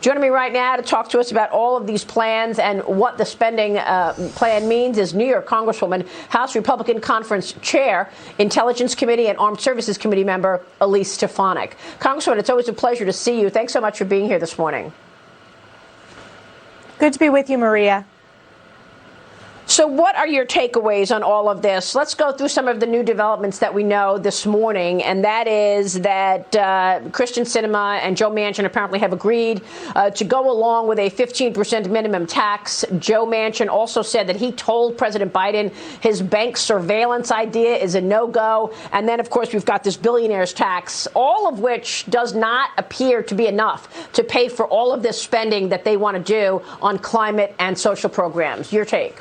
Joining me right now to talk to us about all of these plans and what the spending plan means is New York Congresswoman, House Republican Conference Chair, Intelligence Committee and Armed Services Committee member Elise Stefanik. Congresswoman, it's always a pleasure to see you. Thanks so much for being here this morning. Good to be with you, Maria. So what are your takeaways on all of this? Let's go through some of the new developments that we know this morning, and that is that Kyrsten Sinema and Joe Manchin apparently have agreed to go along with a 15% minimum tax. Joe Manchin also said that he told President Biden his bank surveillance idea is a no-go. And then, of course, we've got this billionaire's tax, all of which does not appear to be enough to pay for all of this spending that they want to do on climate and social programs. Your take?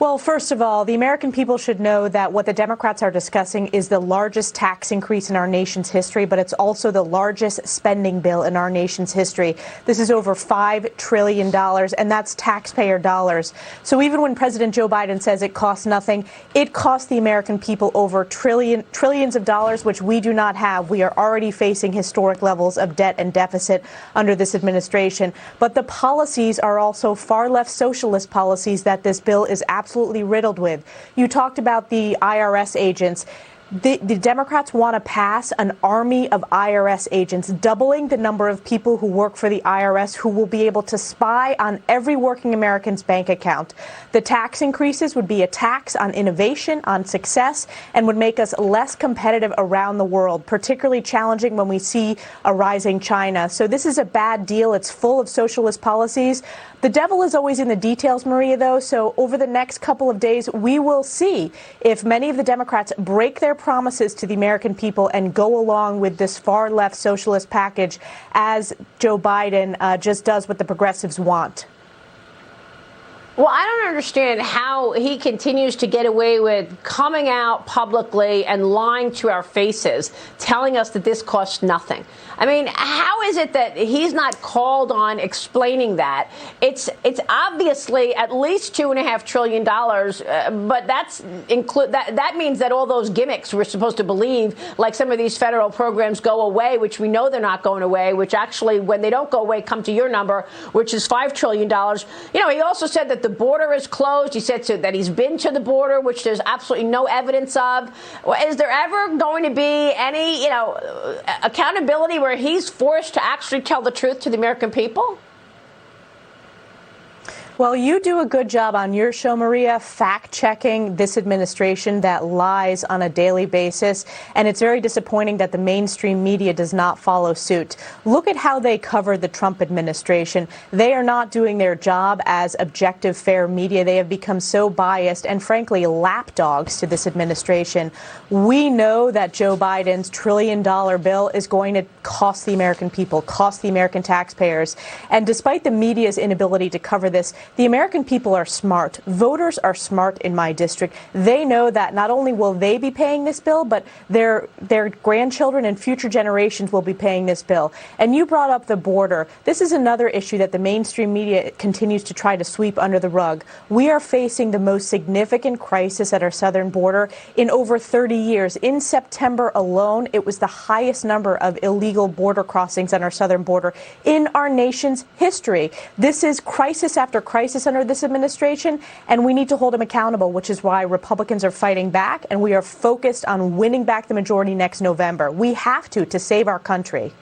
Well, first of all, the American people should know that what the Democrats are discussing is the largest tax increase in our nation's history, but it's also the largest spending bill in our nation's history. This is over $5 trillion, and that's taxpayer dollars. So even when President Joe Biden says it costs nothing, it costs the American people over trillions of dollars, which we do not have. We are already facing historic levels of debt and deficit under this administration. But the policies are also far left socialist policies that this bill is absolutely riddled with. You talked about the IRS agents. The Democrats want to pass an army of IRS agents, doubling the number of people who work for the IRS who will be able to spy on every working American's bank account. The tax increases would be a tax on innovation, on success, and would make us less competitive around the world, particularly challenging when we see a rising China. So this is a bad deal. It's full of socialist policies. The devil is always in the details, Maria, though. So over the next couple of days, we will see if many of the Democrats break their promises to the American people and go along with this far left socialist package as Joe Biden just does what the progressives want. Well, I don't understand how he continues to get away with coming out publicly and lying to our faces, telling us that this costs nothing. I mean, how is it that he's not called on explaining that? It's obviously at least $2.5 trillion, but that means that all those gimmicks we're supposed to believe, like some of these federal programs, go away, which we know they're not going away, which actually, when they don't go away, come to your number, which is $5 trillion. You know, he also said that the border is closed. He said that he's been to the border, which there's absolutely no evidence of. Is there ever going to be any, accountability where he's forced to actually tell the truth to the American people? Well, you do a good job on your show, Maria, fact-checking this administration that lies on a daily basis. And it's very disappointing that the mainstream media does not follow suit. Look at how they cover the Trump administration. They are not doing their job as objective, fair media. They have become so biased and, frankly, lapdogs to this administration. We know that Joe Biden's $1 trillion bill is going to cost the American people, cost the American taxpayers. And despite the media's inability to cover this, the American people are smart. Voters are smart in my district. They know that not only will they be paying this bill, but their grandchildren and future generations will be paying this bill. And you brought up the border. This is another issue that the mainstream media continues to try to sweep under the rug. We are facing the most significant crisis at our southern border in over 30 years. In September alone, it was the highest number of illegal border crossings on our southern border in our nation's history. This is crisis after crisis under this administration, and we need to hold them accountable, which is why Republicans are fighting back, and we are focused on winning back the majority next November. We have to save our country.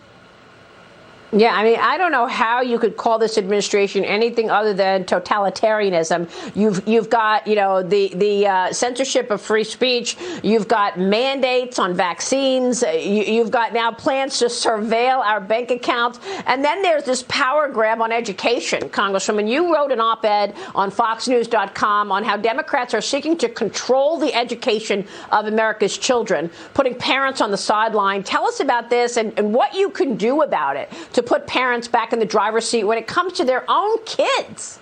Yeah, I mean, I don't know how you could call this administration anything other than totalitarianism. You've got, the censorship of free speech. You've got mandates on vaccines. You've got now plans to surveil our bank accounts. And then there's this power grab on education, Congresswoman. You wrote an op-ed on FoxNews.com on how Democrats are seeking to control the education of America's children, putting parents on the sideline. Tell us about this and what you can do about it to put parents back in the driver's seat when it comes to their own kids.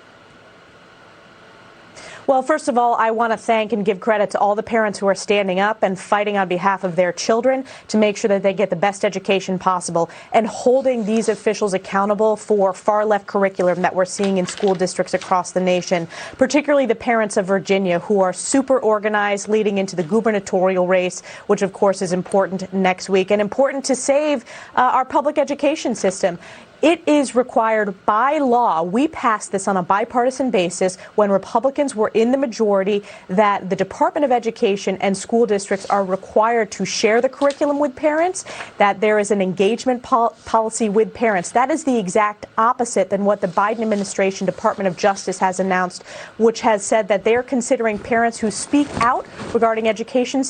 Well, first of all, I want to thank and give credit to all the parents who are standing up and fighting on behalf of their children to make sure that they get the best education possible and holding these officials accountable for far-left curriculum that we're seeing in school districts across the nation, particularly the parents of Virginia who are super organized leading into the gubernatorial race, which, of course, is important next week and important to save our public education system. It is required by law. We passed this on a bipartisan basis when Republicans were in the majority that the Department of Education and school districts are required to share the curriculum with parents, that there is an engagement policy with parents. That is the exact opposite than what the Biden administration Department of Justice has announced, which has said that they are considering parents who speak out regarding education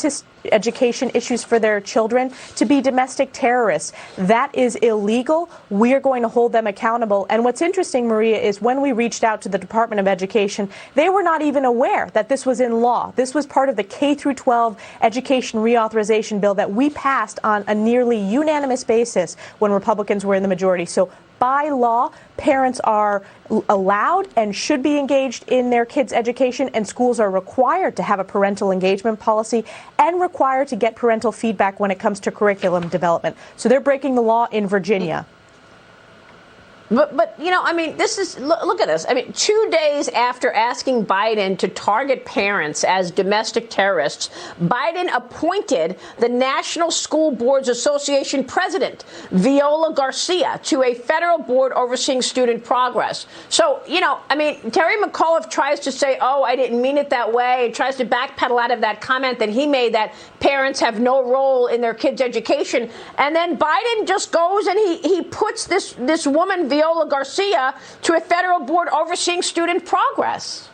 issues for their children to be domestic terrorists. That is illegal. We are going to hold them accountable. And what's interesting, Maria, is when we reached out to the Department of Education, they were not even aware that this was in law. This was part of the K through 12 education reauthorization bill that we passed on a nearly unanimous basis when Republicans were in the majority. So by law, parents are allowed and should be engaged in their kids' education, and schools are required to have a parental engagement policy and required to get parental feedback when it comes to curriculum development. So they're breaking the law in Virginia. But you know, I mean, this is, look at this. I mean, 2 days after asking Biden to target parents as domestic terrorists, Biden appointed the National School Boards Association president, Viola Garcia, to a federal board overseeing student progress. So, you know, I mean, Terry McAuliffe tries to say, oh, I didn't mean it that way. He tries to backpedal out of that comment that he made that parents have no role in their kids' education. And then Biden just goes and he puts this woman, Viola Garcia, to a federal board overseeing student progress.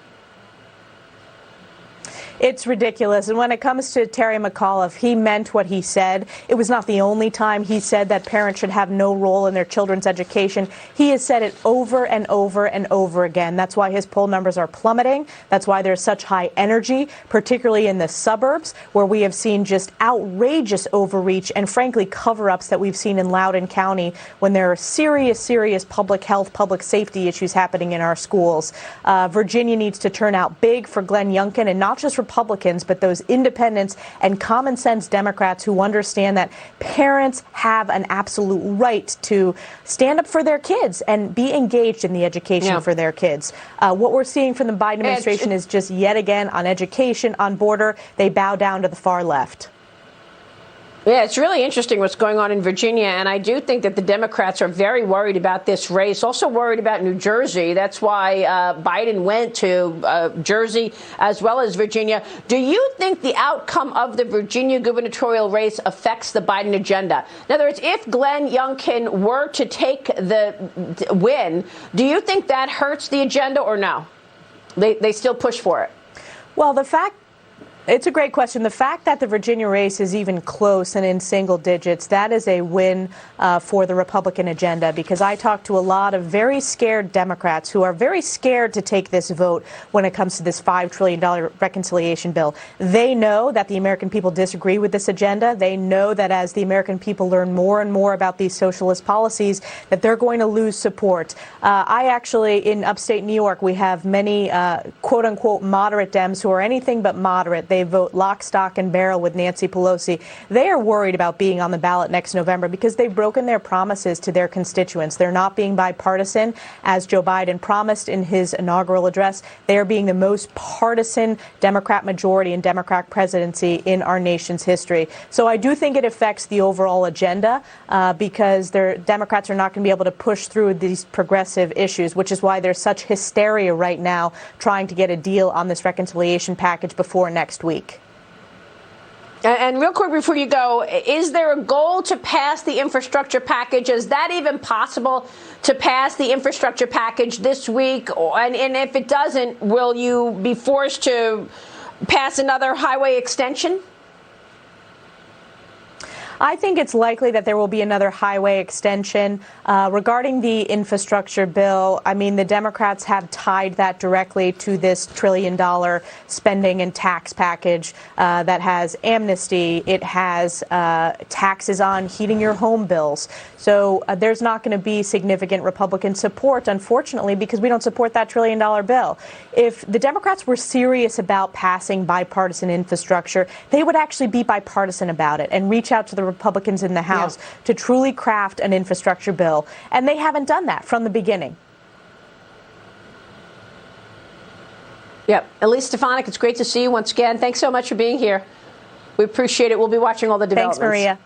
It's ridiculous. And when it comes to Terry McAuliffe, he meant what he said. It was not the only time he said that parents should have no role in their children's education. He has said it over and over and over again. That's why his poll numbers are plummeting. That's why there's such high energy, particularly in the suburbs, where we have seen just outrageous overreach and, frankly, cover-ups that we've seen in Loudoun County when there are serious, serious public health, public safety issues happening in our schools. Virginia needs to turn out big for Glenn Youngkin, and not just Republicans, but those independents and common sense Democrats who understand that parents have an absolute right to stand up for their kids and be engaged in the education for their kids. What we're seeing from the Biden administration is just yet again on education, on border, they bow down to the far left. Yeah, it's really interesting what's going on in Virginia, and I do think that the Democrats are very worried about this race, also worried about New Jersey. That's why Biden went to Jersey as well as Virginia. Do you think the outcome of the Virginia gubernatorial race affects the Biden agenda? In other words, if Glenn Youngkin were to take the win, do you think that hurts the agenda or no? They still push for it? Well, it's a great question. The fact that the Virginia race is even close and in single digits, that is a win for the Republican agenda, because I talked to a lot of very scared Democrats who are very scared to take this vote when it comes to this $5 trillion reconciliation bill. They know that the American people disagree with this agenda. They know that as the American people learn more and more about these socialist policies, that they're going to lose support. I actually, in upstate New York, we have many quote-unquote moderate Dems who are anything but moderate. They vote lock, stock, and barrel with Nancy Pelosi. They are worried about being on the ballot next November because they've broken their promises to their constituents. They're not being bipartisan, as Joe Biden promised in his inaugural address. They are being the most partisan Democrat majority and Democrat presidency in our nation's history. So I do think it affects the overall agenda because Democrats are not going to be able to push through these progressive issues, which is why there's such hysteria right now trying to get a deal on this reconciliation package before next week. And real quick before you go, is there a goal to pass the infrastructure package? Is that even possible to pass the infrastructure package this week? And if it doesn't, will you be forced to pass another highway extension? I think it's likely that there will be another highway extension. Regarding the infrastructure bill, I mean, the Democrats have tied that directly to this $1 trillion spending and tax package that has amnesty. It has taxes on heating your home bills. So there's not going to be significant Republican support, unfortunately, because we don't support that $1 trillion bill. If the Democrats were serious about passing bipartisan infrastructure, they would actually be bipartisan about it and reach out to the Republicans in the House to truly craft an infrastructure bill. And they haven't done that from the beginning. Yep. Elise Stefanik, it's great to see you once again. Thanks so much for being here. We appreciate it. We'll be watching all the developments. Thanks, Maria.